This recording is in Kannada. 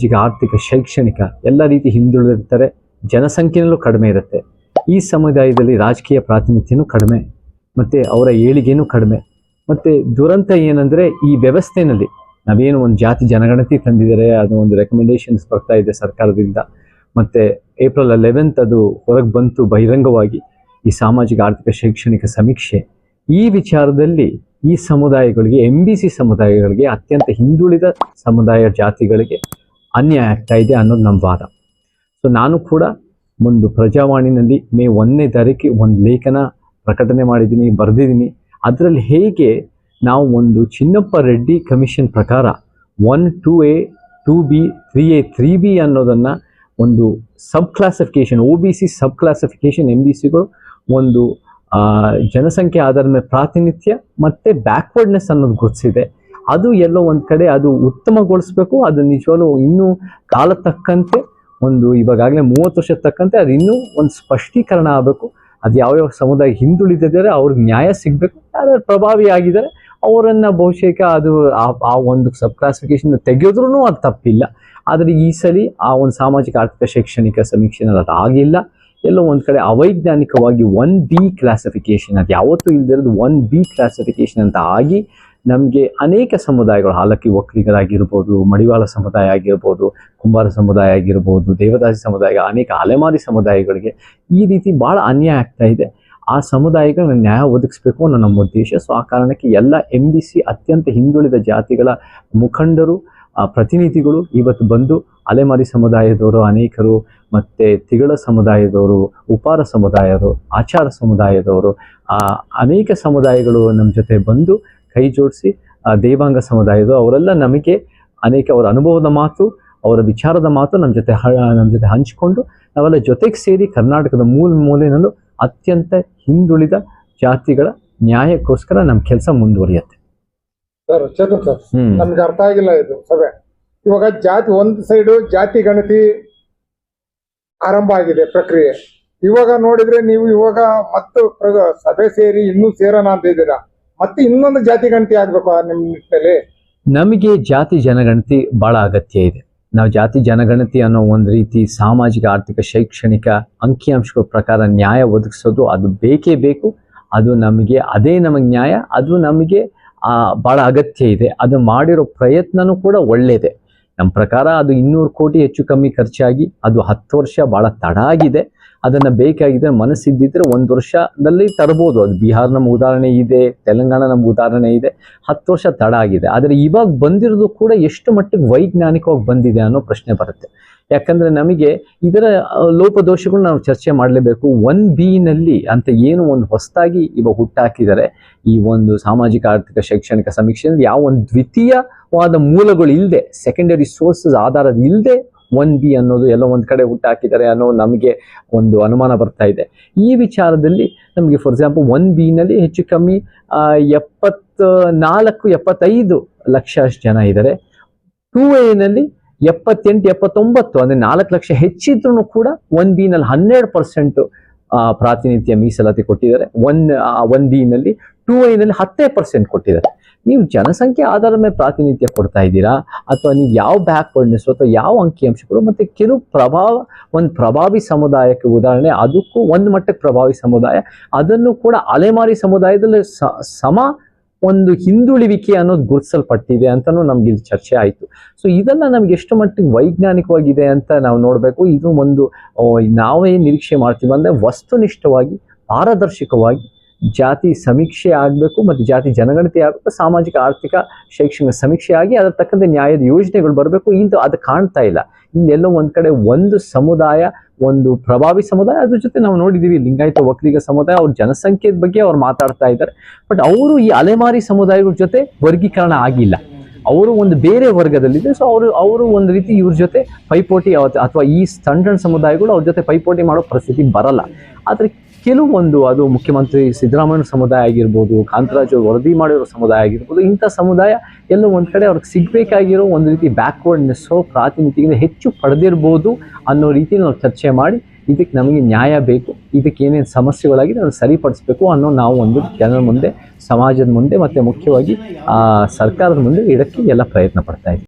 ಈಗ ಆರ್ಥಿಕ ಶೈಕ್ಷಣಿಕ ಎಲ್ಲ ರೀತಿ ಹಿಂದುಳಿದಿರ್ತಾರೆ, ಜನಸಂಖ್ಯೆನಲ್ಲೂ ಕಡಿಮೆ ಇರುತ್ತೆ. ಈ ಸಮುದಾಯದಲ್ಲಿ ರಾಜಕೀಯ ಪ್ರಾತಿನಿಧ್ಯನೂ ಕಡಿಮೆ, ಮತ್ತು ಅವರ ಏಳಿಗೆನೂ ಕಡಿಮೆ. ಮತ್ತು ದುರಂತ ಏನಂದರೆ ಈ ವ್ಯವಸ್ಥೆಯಲ್ಲಿ ನಾವೇನು ಒಂದು ಜಾತಿ ಜನಗಣತಿ ತಂದಿದ್ದಾರೆ, ಅದು ಒಂದು ರೆಕಮೆಂಡೇಶನ್ಸ್ ಬರ್ತಾ ಇದೆ ಸರ್ಕಾರದಿಂದ, ಮತ್ತು April 11 ಅದು ಹೊರಗೆ ಬಂತು ಬಹಿರಂಗವಾಗಿ ಈ ಸಾಮಾಜಿಕ ಆರ್ಥಿಕ ಶೈಕ್ಷಣಿಕ ಸಮೀಕ್ಷೆ. ಈ ವಿಚಾರದಲ್ಲಿ ಈ ಸಮುದಾಯಗಳಿಗೆ, MBC ಸಮುದಾಯಗಳಿಗೆ, ಅತ್ಯಂತ ಹಿಂದುಳಿದ ಸಮುದಾಯ ಜಾತಿಗಳಿಗೆ ಅನ್ಯಾಯ ಆಗ್ತಾ ಇದೆ ಅನ್ನೋದು ನಮ್ಮ ವಾದ. ಸೊ ನಾನು ಕೂಡ ಒಂದು ಪ್ರಜಾವಾಣಿನಲ್ಲಿ May 1ನೇ ತಾರೀಕು ಒಂದು ಲೇಖನ ಪ್ರಕಟಣೆ ಮಾಡಿದ್ದೀನಿ, ಬರೆದಿದ್ದೀನಿ. ಅದರಲ್ಲಿ ಹೇಗೆ ನಾವು ಒಂದು ಚಿನ್ನಪ್ಪ ರೆಡ್ಡಿ ಕಮಿಷನ್ ಪ್ರಕಾರ 1, 2A, 2B, 3A, 3B ಅನ್ನೋದನ್ನು ಒಂದು ಸಬ್ ಕ್ಲಾಸಿಫಿಕೇಶನ್, OBC ಸಬ್ ಕ್ಲಾಸಿಫಿಕೇಶನ್ MBCಗಳು ಒಂದು ಜನಸಂಖ್ಯೆ ಆಧಾರದ ಮೇಲೆ ಪ್ರಾತಿನಿಧ್ಯ ಮತ್ತು ಬ್ಯಾಕ್ವರ್ಡ್ನೆಸ್ ಅನ್ನೋದು ಗುರುತಿಸಿದೆ. ಅದು ಎಲ್ಲೋ ಒಂದು ಕಡೆ ಅದು ಉತ್ತಮಗೊಳಿಸ್ಬೇಕು. ಅದು ನಿಜವಾಗ್ಲೂ ಇನ್ನೂ ಕಾಲ ತಕ್ಕಂತೆ ಒಂದು ಇವಾಗಲೇ 30 ವರ್ಷದ ತಕ್ಕಂತೆ ಅದು ಇನ್ನೂ ಒಂದು ಸ್ಪಷ್ಟೀಕರಣ ಆಗಬೇಕು. ಅದು ಯಾವ್ಯಾವ ಸಮುದಾಯ ಹಿಂದುಳಿದಿದ್ದಾರೆ ಅವ್ರಿಗೆ ನ್ಯಾಯ ಸಿಗಬೇಕು. ಯಾರು ಪ್ರಭಾವಿ ಆಗಿದ್ದಾರೆ ಅವರನ್ನು ಬಹುಶಃ ಅದು ಆ ಒಂದು ಸಬ್ ಕ್ಲಾಸಿಫಿಕೇಶನ್ ತೆಗೆಯೋದ್ರೂ ಅದು ತಪ್ಪಿಲ್ಲ. ಆದರೆ ಈ ಸಲ ಆ ಒಂದು ಸಾಮಾಜಿಕ ಆರ್ಥಿಕ ಶೈಕ್ಷಣಿಕ ಸಮೀಕ್ಷೆನಲ್ಲಿ ಅದು ಆಗಿಲ್ಲ. ಎಲ್ಲೋ ಒಂದು ಕಡೆ ಅವೈಜ್ಞಾನಿಕವಾಗಿ 1B ಕ್ಲಾಸಿಫಿಕೇಶನ್, ಅದು ಯಾವತ್ತೂ ಇಲ್ದಿರೋದು 1B ಕ್ಲಾಸಿಫಿಕೇಶನ್ ಅಂತ ಆಗಿ ನಮಗೆ ಅನೇಕ ಸಮುದಾಯಗಳು, ಹಾಲಕ್ಕಿ ಒಕ್ಕಲಿಗರಾಗಿರ್ಬೋದು, ಮಡಿವಾಳ ಸಮುದಾಯ ಆಗಿರ್ಬೋದು, ಕುಂಬಾರ ಸಮುದಾಯ ಆಗಿರ್ಬೋದು, ದೇವದಾಸಿ ಸಮುದಾಯ, ಅನೇಕ ಅಲೆಮಾರಿ ಸಮುದಾಯಗಳಿಗೆ ಈ ರೀತಿ ಭಾಳ ಅನ್ಯಾಯ ಆಗ್ತಾ ಇದೆ. ಆ ಸಮುದಾಯಗಳನ್ನ ನ್ಯಾಯ ಒದಗಿಸ್ಬೇಕು ಅನ್ನೋ ನಮ್ಮ ಉದ್ದೇಶ. ಸೊ ಆ ಕಾರಣಕ್ಕೆ ಎಲ್ಲ MBC ಅತ್ಯಂತ ಹಿಂದುಳಿದ ಜಾತಿಗಳ ಮುಖಂಡರು, ಪ್ರತಿನಿಧಿಗಳು ಇವತ್ತು ಬಂದು ಅಲೆಮಾರಿ ಸಮುದಾಯದವರು ಅನೇಕರು, ಮತ್ತು ತಿಗಳ ಸಮುದಾಯದವರು, ಉಪಾರ ಸಮುದಾಯದವರು, ಆಚಾರ ಸಮುದಾಯದವರು, ಅನೇಕ ಸಮುದಾಯಗಳು ನಮ್ಮ ಜೊತೆ ಬಂದು ಕೈ ಜೋಡಿಸಿ, ದೇವಾಂಗ ಸಮುದಾಯದವರು ಅವರೆಲ್ಲ ನಮಗೆ ಅನೇಕ ಅವರ ಅನುಭವದ ಮಾತು, ಅವರ ವಿಚಾರದ ಮಾತು ನಮ್ಮ ಜೊತೆ ಹಂಚಿಕೊಂಡು ನಾವೆಲ್ಲ ಜೊತೆಗೆ ಸೇರಿ ಕರ್ನಾಟಕದ ಮೂಲೆಯಲ್ಲೂ ಅತ್ಯಂತ ಹಿಂದುಳಿದ ಜಾತಿಗಳ ನ್ಯಾಯಕ್ಕೋಸ್ಕರ ನಮ್ಮ ಕೆಲಸ ಮುಂದುವರಿಯುತ್ತೆ. ಸರ್ ಚೇತನ್ ಸರ್, ನಮ್ಗೆ ಅರ್ಥ ಆಗಿಲ್ಲ ಇದು ಸಭೆ. ಇವಾಗ ಜಾತಿ ಒಂದು ಸೈಡು ಜಾತಿ ಗಣತಿ ಆರಂಭ ಆಗಿದೆ ಪ್ರಕ್ರಿಯೆ. ಇವಾಗ ನೋಡಿದ್ರೆ ನೀವು ಇವಾಗ ಮತ್ತೆ ಸಭೆ ಸೇರಿ ಇನ್ನೂ ಸೇರೋಣ ಅಂತ ಇದ್ದೀರಾ. ಮತ್ತೆ ಇನ್ನೊಂದು ಜಾತಿ ಗಣತಿ ಆಗ್ಬೇಕು ನಿಮ್ಮ ನಿಟ್ಟಿನಲ್ಲಿ. ನಮಗೆ ಜಾತಿ ಜನಗಣತಿ ಬಹಳ ಅಗತ್ಯ ಇದೆ. ನಾವು ಜಾತಿ ಜನಗಣತಿ ಅನ್ನೋ ಒಂದು ರೀತಿ ಸಾಮಾಜಿಕ ಆರ್ಥಿಕ ಶೈಕ್ಷಣಿಕ ಅಂಕಿಅಂಶಗಳ ಪ್ರಕಾರ ನ್ಯಾಯ ಒದಗಿಸೋದು ಅದು ಬೇಕೇ ಬೇಕು. ಅದು ನಮಗೆ ನ್ಯಾಯ, ಅದು ನಮಗೆ ಭಾಳ ಅಗತ್ಯ ಇದೆ. ಅದು ಮಾಡಿರೋ ಪ್ರಯತ್ನನೂ ಕೂಡ ಒಳ್ಳೆಯದೇ. ನಮ್ಮ ಪ್ರಕಾರ ಅದು 200 ಕೋಟಿ ಹೆಚ್ಚು ಕಮ್ಮಿ ಖರ್ಚಾಗಿ ಅದು 10 ವರ್ಷ ಭಾಳ ತಡ ಆಗಿದೆ. ಅದನ್ನು ಬೇಕಾಗಿದೆ ಮನಸ್ಸಿದ್ದಿದ್ರೆ 1 ವರ್ಷದಲ್ಲಿ ತರ್ಬೋದು. ಅದು ಬಿಹಾರ ನಮ್ಮ ಉದಾಹರಣೆ ಇದೆ, ತೆಲಂಗಾಣ ನಮ್ಮ ಉದಾಹರಣೆ ಇದೆ. 10 ವರ್ಷ ತಡ ಆಗಿದೆ. ಆದರೆ ಇವಾಗ ಬಂದಿರೋದು ಕೂಡ ಎಷ್ಟು ಮಟ್ಟಿಗೆ ವೈಜ್ಞಾನಿಕವಾಗಿ ಬಂದಿದೆ ಅನ್ನೋ ಪ್ರಶ್ನೆ ಬರುತ್ತೆ. ಯಾಕಂದರೆ ನಮಗೆ ಇದರ ಲೋಪದೋಷಗಳು ನಾವು ಚರ್ಚೆ ಮಾಡಲೇಬೇಕು. 1B ಅಂತ ಏನು ಒಂದು ಹೊಸದಾಗಿ ಇವಾಗ ಹುಟ್ಟಾಕಿದ್ದಾರೆ ಈ ಒಂದು ಸಾಮಾಜಿಕ ಆರ್ಥಿಕ ಶೈಕ್ಷಣಿಕ ಸಮೀಕ್ಷೆಯಲ್ಲಿ, ಯಾವ ಒಂದು ದ್ವಿತೀಯವಾದ ಮೂಲಗಳು ಇಲ್ಲದೆ, ಸೆಕೆಂಡರಿ ಸೋರ್ಸಸ್ ಆಧಾರದ ಇಲ್ಲದೆ 1B ಅನ್ನೋದು ಎಲ್ಲ ಒಂದು ಕಡೆ ಹುಟ್ಟಾಕಿದ್ದಾರೆ ಅನ್ನೋ ನಮಗೆ ಒಂದು ಅನುಮಾನ ಬರ್ತಾ ಇದೆ. ಈ ವಿಚಾರದಲ್ಲಿ ನಮಗೆ ಫಾರ್ ಎಕ್ಸಾಂಪಲ್ 1B ಹೆಚ್ಚು ಕಮ್ಮಿ 74-75 ಲಕ್ಷ ಜನ ಇದ್ದಾರೆ. 2A 78-79 ಅಂದರೆ 4 ಲಕ್ಷ ಹೆಚ್ಚಿದ್ರೂ ಕೂಡ 1B 12% ಪ್ರಾತಿನಿಧ್ಯ ಮೀಸಲಾತಿ ಕೊಟ್ಟಿದ್ದಾರೆ. 1B 2A 10% ಕೊಟ್ಟಿದ್ದಾರೆ. ನೀವು ಜನಸಂಖ್ಯೆ ಆಧಾರದ ಮೇಲೆ ಪ್ರಾತಿನಿಧ್ಯ ಕೊಡ್ತಾ ಇದ್ದೀರಾ, ಅಥವಾ ನೀವು ಯಾವ ಬ್ಯಾಕ್ವರ್ಡ್ನೆಸ್ ಅಥವಾ ಯಾವ ಅಂಕಿಅಂಶಗಳು, ಮತ್ತು ಕೆಲವು ಪ್ರಭಾವಿ ಸಮುದಾಯಕ್ಕೆ ಉದಾಹರಣೆ, ಅದಕ್ಕೂ ಒಂದು ಮಟ್ಟಕ್ಕೆ ಪ್ರಭಾವಿ ಸಮುದಾಯ, ಅದನ್ನು ಕೂಡ ಅಲೆಮಾರಿ ಸಮುದಾಯದಲ್ಲಿ ಸಮ ಒಂದು ಹಿಂದುಳಿವಿಕೆ ಅನ್ನೋದು ಗುರುತಿಸಲ್ಪಟ್ಟಿದೆ ಅಂತಲೂ ನಮ್ಗೆ ಇಲ್ಲಿ ಚರ್ಚೆ ಆಯಿತು. ಸೊ ಇದೆಲ್ಲ ನಮ್ಗೆ ಎಷ್ಟು ಮಟ್ಟಿಗೆ ವೈಜ್ಞಾನಿಕವಾಗಿದೆ ಅಂತ ನಾವು ನೋಡಬೇಕು. ಇದು ಒಂದು ನಾವೇ ನಿರೀಕ್ಷೆ ಮಾಡ್ತೀವಿ ಅಂದರೆ ವಸ್ತುನಿಷ್ಠವಾಗಿ, ಪಾರದರ್ಶಕವಾಗಿ ಜಾತಿ ಸಮೀಕ್ಷೆ ಆಗಬೇಕು, ಮತ್ತು ಜಾತಿ ಜನಗಣತಿ ಆಗಬೇಕು, ಸಾಮಾಜಿಕ ಆರ್ಥಿಕ ಶೈಕ್ಷಣಿಕ ಸಮೀಕ್ಷೆ ಆಗಿ ಅದರ ತಕ್ಕಂತೆ ನ್ಯಾಯದ ಯೋಜನೆಗಳು ಬರಬೇಕು. ಅದು ಕಾಣ್ತಾ ಇಲ್ಲ. ಇಲ್ಲೆಲ್ಲೋ ಒಂದು ಕಡೆ ಒಂದು ಸಮುದಾಯ, ಒಂದು ಪ್ರಭಾವಿ ಸಮುದಾಯ, ಅದ್ರ ಜೊತೆ ನಾವು ನೋಡಿದ್ದೀವಿ ಲಿಂಗಾಯತ ಒಕ್ಕಲಿಗ ಸಮುದಾಯ, ಅವ್ರ ಜನಸಂಖ್ಯೆ ಬಗ್ಗೆ ಅವ್ರು ಮಾತಾಡ್ತಾ ಇದ್ದಾರೆ. ಬಟ್ ಅವರು ಈ ಅಲೆಮಾರಿ ಸಮುದಾಯಗಳ ಜೊತೆ ವರ್ಗೀಕರಣ ಆಗಿಲ್ಲ. ಅವರು ಒಂದು ಬೇರೆ ವರ್ಗದಲ್ಲಿದೆ. ಸೊ ಅವರು ಒಂದು ರೀತಿ ಇವ್ರ ಜೊತೆ ಪೈಪೋಟಿ ಅಥವಾ ಈ ಸಣ್ಣ ಸಮುದಾಯಗಳು ಅವ್ರ ಜೊತೆ ಪೈಪೋಟಿ ಮಾಡೋ ಪರಿಸ್ಥಿತಿ ಬರಲ್ಲ. ಆದರೆ ಕೆಲವೊಂದು, ಅದು ಮುಖ್ಯಮಂತ್ರಿ ಸಿದ್ದರಾಮಯ್ಯ ಸಮುದಾಯ ಆಗಿರ್ಬೋದು, ಕಾಂತರಾಜ್ ವರದಿ ಮಾಡಿರೋ ಸಮುದಾಯ ಆಗಿರ್ಬೋದು, ಇಂಥ ಸಮುದಾಯ ಎಲ್ಲೋ ಒಂದು ಕಡೆ ಅವ್ರಿಗೆ ಸಿಗಬೇಕಾಗಿರೋ ಒಂದು ರೀತಿ ಬ್ಯಾಕ್ವರ್ಡ್ನೆಸ್ಸು ಪ್ರಾತಿನಿಧ್ಯದಿಂದ ಹೆಚ್ಚು ಪಡೆದಿರ್ಬೋದು ಅನ್ನೋ ರೀತಿ ನಾವು ಚರ್ಚೆ ಮಾಡಿ ಇದಕ್ಕೆ ನಮಗೆ ನ್ಯಾಯ ಬೇಕು, ಇದಕ್ಕೆ ಏನೇನು ಸಮಸ್ಯೆಗಳಾಗಿದೆ ಅದನ್ನು ಸರಿಪಡಿಸಬೇಕು ಅನ್ನೋ ನಾವು ಒಂದು ಜನರ ಮುಂದೆ, ಸಮಾಜದ ಮುಂದೆ, ಮತ್ತು ಮುಖ್ಯವಾಗಿ ಸರ್ಕಾರದ ಮುಂದೆ ಇಡಕ್ಕೆ ಎಲ್ಲ ಪ್ರಯತ್ನ ಪಡ್ತಾ ಇದ್ದೀವಿ.